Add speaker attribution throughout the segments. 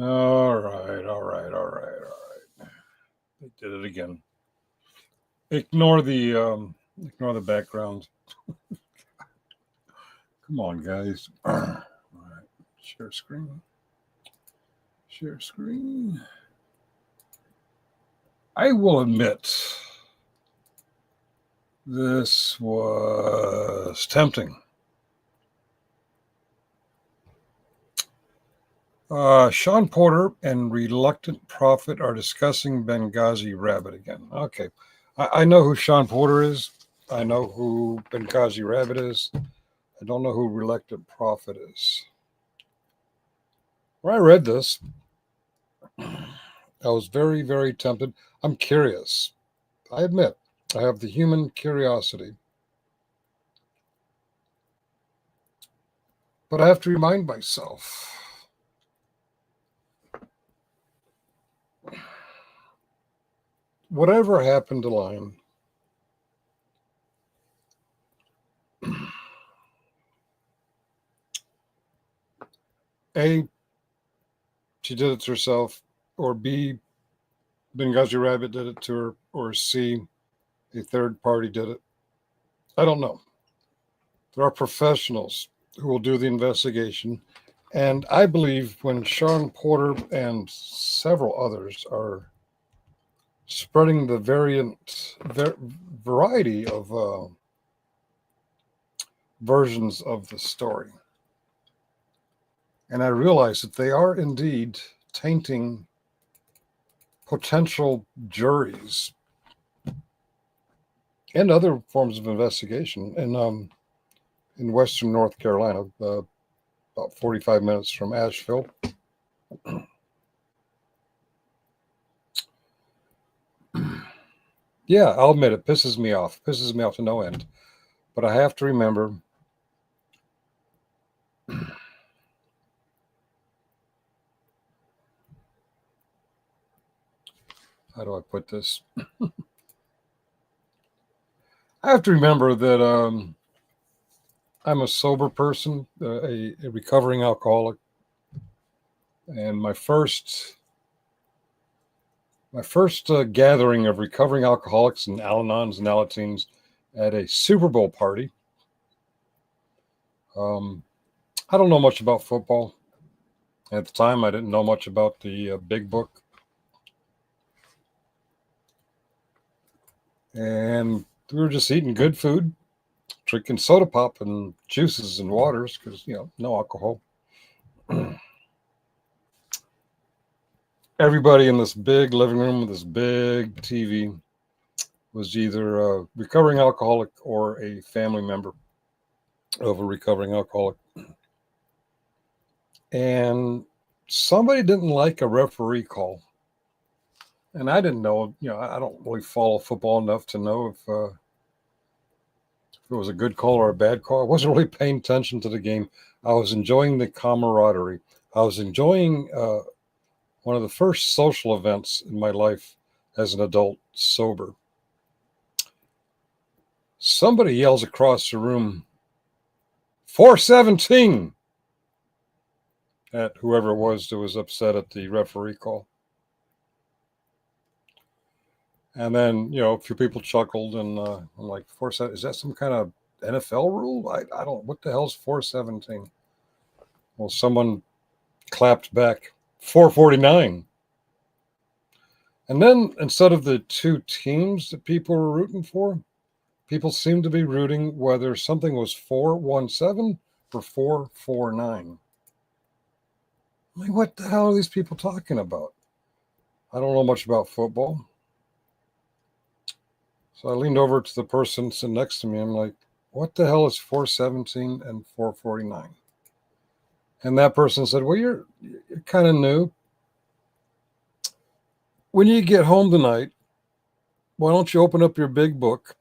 Speaker 1: All right, all right, all right, all right. They did it again. Ignore the background. Come on, guys. All right, share screen. Share screen. I will admit, this was tempting. Sean Porter and Reluctant Prophet are discussing Benghazi Rabbit again. Okay. I know who Sean Porter is. I know who Benghazi Rabbit is. I don't know who Reluctant Prophet is. When I read this, I was very, very tempted. I'm curious. I admit, I have the human curiosity. But I have to remind myself whatever happened to Lion, A, she did it to herself, or B, Benghazi Rabbit did it to her, or C, a third party did it. I don't know. There are professionals who will do the investigation. And I believe when Sean Porter and several others are spreading the variety of versions of the story, and I realize that they are indeed tainting potential juries and other forms of investigation in Western North Carolina, about 45 minutes from Asheville. Yeah, I'll admit it pisses me off. Pisses me off to no end. But I have to remember how do I put this? I have to remember that I'm a sober person, a recovering alcoholic, and my first gathering of recovering alcoholics and Al-Anons and Alateens at a Super Bowl party. I don't know much about football. At the time, I didn't know much about the Big Book. And we were just eating good food, drinking soda pop and juices and waters because, no alcohol. Everybody in this big living room with this big TV was either a recovering alcoholic or a family member of a recovering alcoholic. And somebody didn't like a referee call. And I didn't know, I don't really follow football enough to know if it was a good call or a bad call. I wasn't really paying attention to the game. I was enjoying the camaraderie. I was enjoying one of the first social events in my life as an adult sober. Somebody yells across the room, 417, at whoever it was that was upset at the referee call. And then, a few people chuckled, and I'm like, 417, is that some kind of NFL rule? I don't, what the hell's 417? Well, someone clapped back, 449. And then instead of the two teams that people were rooting for, people seemed to be rooting whether something was 417 or 449. I'm like, what the hell are these people talking about? I don't know much about football. So I leaned over to the person sitting next to me. I'm like, what the hell is 417 and 449? And that person said, well, you're kind of new. When you get home tonight, why don't you open up your big book?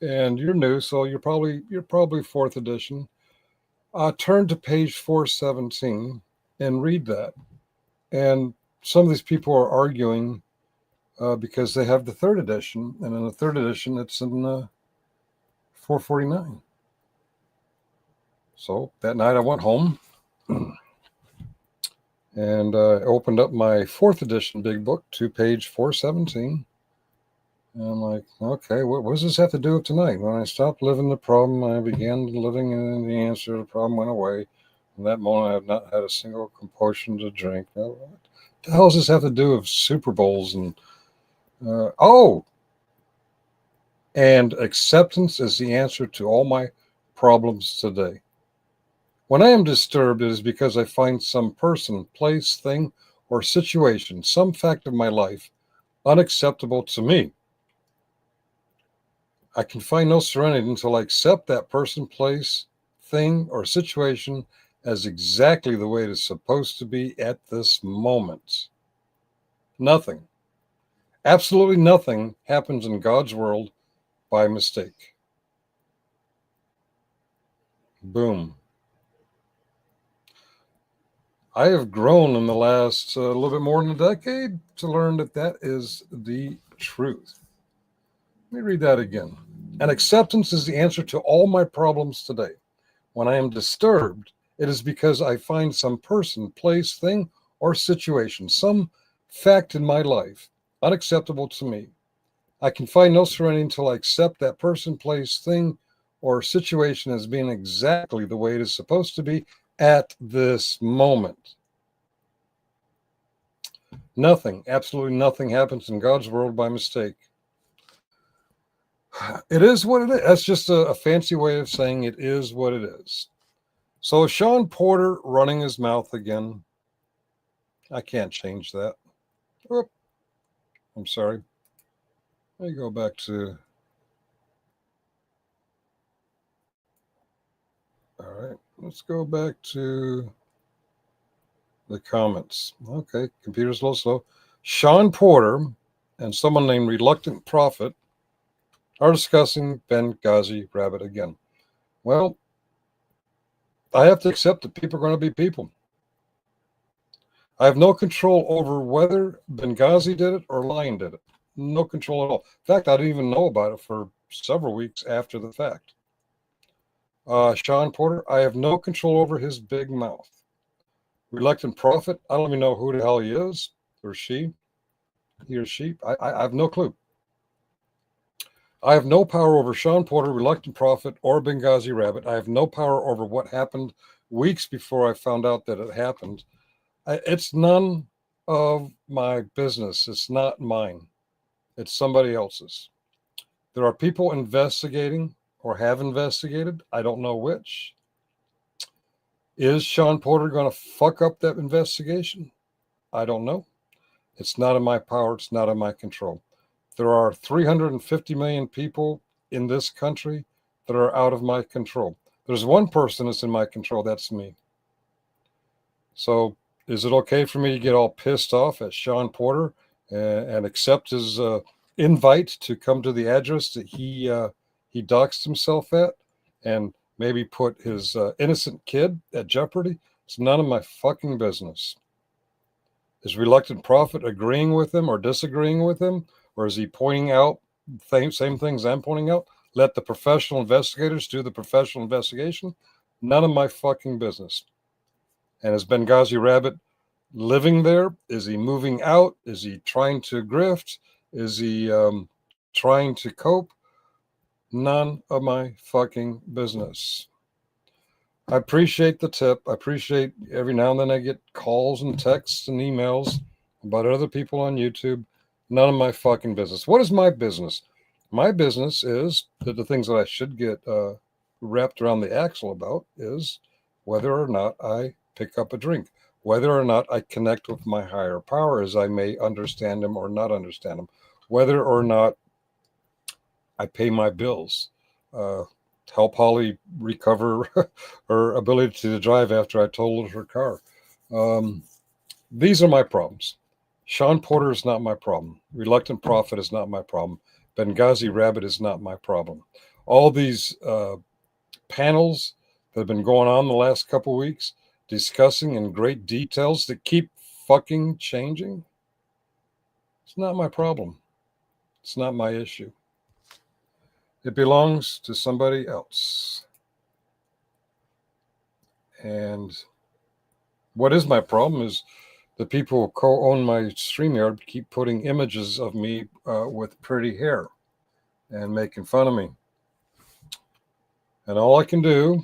Speaker 1: And you're new, so you're probably fourth edition. Turn to page 417 and read that. And some of these people are arguing because they have the third edition, and in the third edition, it's in 449. So that night I went home, And I opened up my 4th edition big book to page 417. And I'm like, okay, what does this have to do with tonight? When I stopped living the problem, I began living in the answer. The problem went away. From that moment, I have not had a single compulsion to drink. What the hell does this have to do with Super Bowls? And and acceptance is the answer to all my problems today. When I am disturbed, it is because I find some person, place, thing, or situation, some fact of my life, unacceptable to me. I can find no serenity until I accept that person, place, thing, or situation as exactly the way it is supposed to be at this moment. Nothing, absolutely nothing happens in God's world by mistake. Boom. I have grown in the last little bit more than a decade to learn that that is the truth. Let me read that again. And acceptance is the answer to all my problems today. When I am disturbed, it is because I find some person, place, thing, or situation, some fact in my life unacceptable to me. I can find no serenity until I accept that person, place, thing, or situation as being exactly the way it is supposed to be at this moment. Nothing, absolutely nothing happens in God's world by mistake. It is what it is. That's just a fancy way of saying it is what it is. So Sean Porter running his mouth again. I can't change that. Oh, I'm sorry. Let me go back to. All right. Let's go back to the comments. Okay. Computer's a little slow. Sean Porter and someone named Reluctant Prophet are discussing Benghazi Rabbit again. Well, I have to accept that people are going to be people. I have no control over whether Benghazi did it or Lion did it. No control at all. In fact, I didn't even know about it for several weeks after the fact. Sean Porter, I have no control over his big mouth. Reluctant Prophet, I don't even know who the hell he is or she. He or she. I have no clue. I have no power over Sean Porter, Reluctant Prophet, or Benghazi Rabbit. I have no power over what happened weeks before I found out that it happened. It's none of my business. It's not mine. It's somebody else's. There are people investigating or have investigated. I don't know which. Is Sean Porter going to fuck up that investigation? I don't know. It's not in my power. It's not in my control. There are 350 million people in this country that are out of my control. There's one person that's in my control. That's me. So is it okay for me to get all pissed off at Sean Porter and accept his invite to come to the address that he doxed himself at and maybe put his innocent kid at jeopardy? It's none of my fucking business. Is Reluctant Prophet agreeing with him or disagreeing with him? Or is he pointing out same things I'm pointing out? Let the professional investigators do the professional investigation. None of my fucking business. And is Benghazi Rabbit living there? Is he moving out? Is he trying to grift? Is he trying to cope? None of my fucking business. I appreciate the tip. I appreciate every now and then I get calls and texts and emails about other people on YouTube. None of my fucking business. What is my business? My business is that the things that I should get wrapped around the axle about is whether or not I pick up a drink, whether or not I connect with my higher power as I may understand them or not understand them, whether or not I pay my bills, uh, help Holly recover her ability to drive after I totaled her car. Um, these are my problems. Sean Porter is not my problem. Reluctant Prophet is not my problem. Benghazi Rabbit is not my problem. All these panels that have been going on the last couple of weeks discussing in great details that keep fucking changing. It's not my problem. It's not my issue. It belongs to somebody else. And What is my problem is the people who co-own my StreamYard keep putting images of me with pretty hair and making fun of me. And all I can do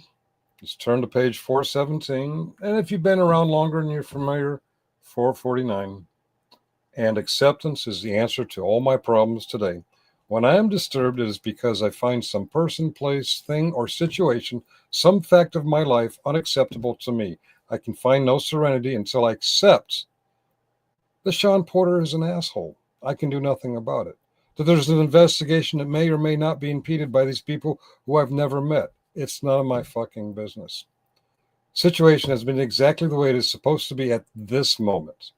Speaker 1: is turn to page 417. And if you've been around longer and you're familiar, 449. And acceptance is the answer to all my problems today. When I am disturbed, it is because I find some person, place, thing, or situation, some fact of my life unacceptable to me. I can find no serenity until I accept that Sean Porter is an asshole. I can do nothing about it. That there's an investigation that may or may not be impeded by these people who I've never met. It's none of my fucking business. Situation has been exactly the way it is supposed to be at this moment.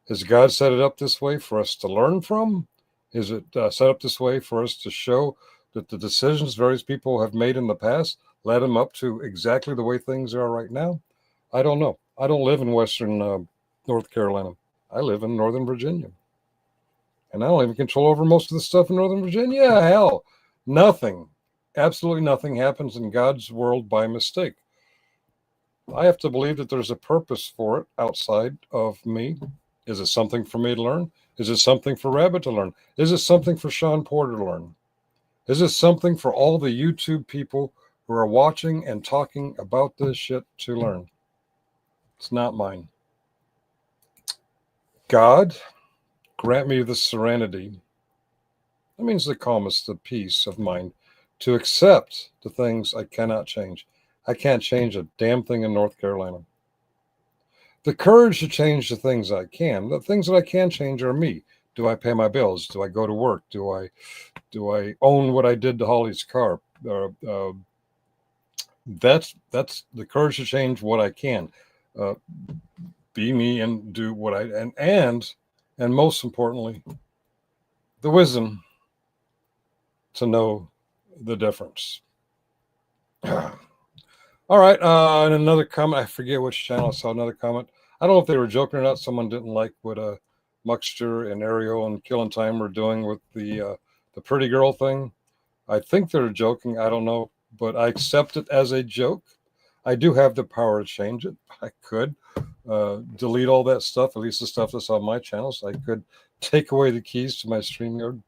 Speaker 1: Has God set it up this way for us to learn from? Is it set up this way for us to show that the decisions various people have made in the past led them up to exactly the way things are right now? I don't know. I don't live in Western North Carolina. I live in Northern Virginia. And I don't even control over most of the stuff in Northern Virginia. Hell, nothing, absolutely nothing happens in God's world by mistake. I have to believe that there's a purpose for it outside of me. Is it something for me to learn? Is it something for Rabbit to learn? Is it something for Sean Porter to learn? Is it something for all the YouTube people who are watching and talking about this shit to learn? It's not mine. God, grant me the serenity. That means the calmness, the peace of mind to accept the things I cannot change. I can't change a damn thing in North Carolina. The courage to change the things I can. The things that I can change are me. Do I pay my bills? Do I go to work? Do I own what I did to Holly's car? That's the courage to change what I can. Be me and do what I and most importantly, the wisdom to know the difference. All right. And another comment. I forget which channel I saw another comment. I don't know if they were joking or not. Someone didn't like what Muckster and Ariel and Killing Time were doing with the pretty girl thing. I think they're joking. I don't know, but I accept it as a joke. I do have the power to change it. I could delete all that stuff, at least the stuff that's on my channels. I could take away the keys to my StreamYard,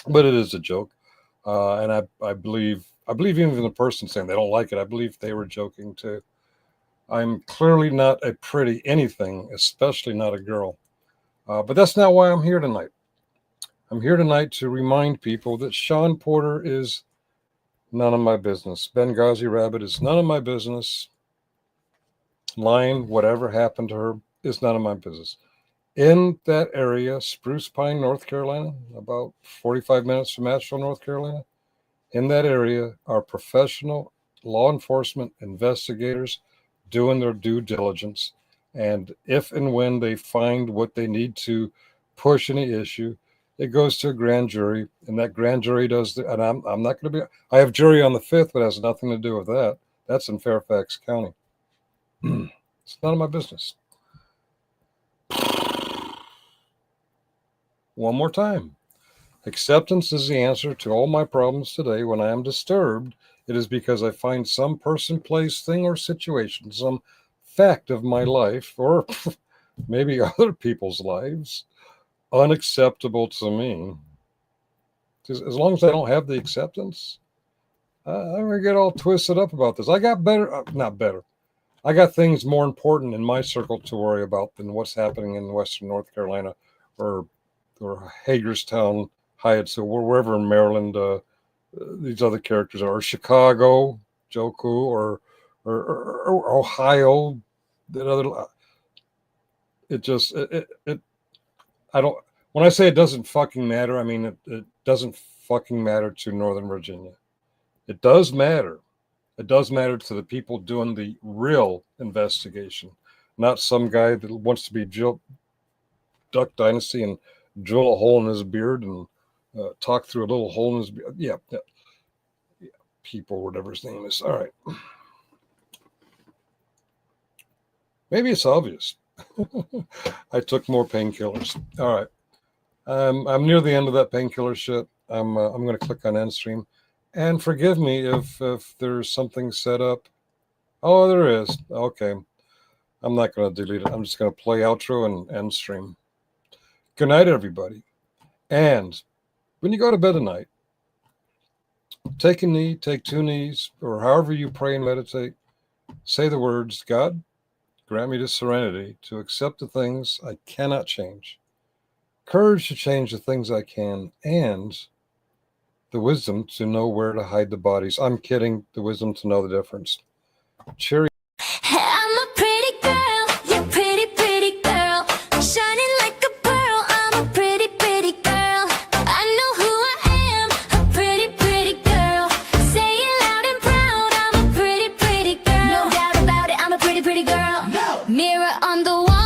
Speaker 1: but it is a joke. And I believe even the person saying they don't like it, I believe they were joking too. I'm clearly not a pretty anything, especially not a girl. But that's not why I'm here tonight. I'm here tonight to remind people that Sean Porter is none of my business. Benghazi Rabbit is none of my business. Lion, whatever happened to her, is none of my business. In that area, Spruce Pine, North Carolina, about 45 minutes from Asheville, North Carolina, in that area are professional law enforcement investigators doing their due diligence. And if and when they find what they need to push any issue, it goes to a grand jury, and that grand jury does the, and I'm not going to be, I have jury on the 5th, but it has nothing to do with that. That's in Fairfax County. It's none of my business. One more time. Acceptance is the answer to all my problems today. When I am disturbed, it is because I find some person, place, thing, or situation, some fact of my life, or maybe other people's lives, unacceptable to me. As long as I don't have the acceptance, I'm going to get all twisted up about this. I got better, not better. I got things more important in my circle to worry about than what's happening in Western North Carolina or Hagerstown, Hyattsville, or wherever in Maryland these other characters are, or Chicago, Joku, or Ohio. That other, I don't. When I say it doesn't fucking matter, I mean it doesn't fucking matter to Northern Virginia. It does matter. It does matter to the people doing the real investigation, not some guy that wants to be Duck Dynasty and drill a hole in his beard and talk through a little hole in his beard. Yeah. People, whatever his name is. All right. Maybe it's obvious. I took more painkillers. All right. I'm near the end of that painkiller shit. I'm going to click on end stream. And forgive me if there's something set up. Oh, there is. Okay. I'm not going to delete it. I'm just going to play outro and end stream. Good night, everybody. And when you go to bed tonight, take a knee, take two knees, or however you pray and meditate, say the words, God, grant me the serenity to accept the things I cannot change, courage to change the things I can, and the wisdom to know where to hide the bodies. I'm kidding. The wisdom to know the difference. Cheerio.
Speaker 2: I'm a pretty girl, you're pretty, pretty girl. Shining like a pearl, I'm a pretty, pretty girl. I know who I am, a pretty, pretty girl. Say it loud and proud, I'm a pretty, pretty girl. No doubt about it, I'm a pretty, pretty girl. Mirror on the wall.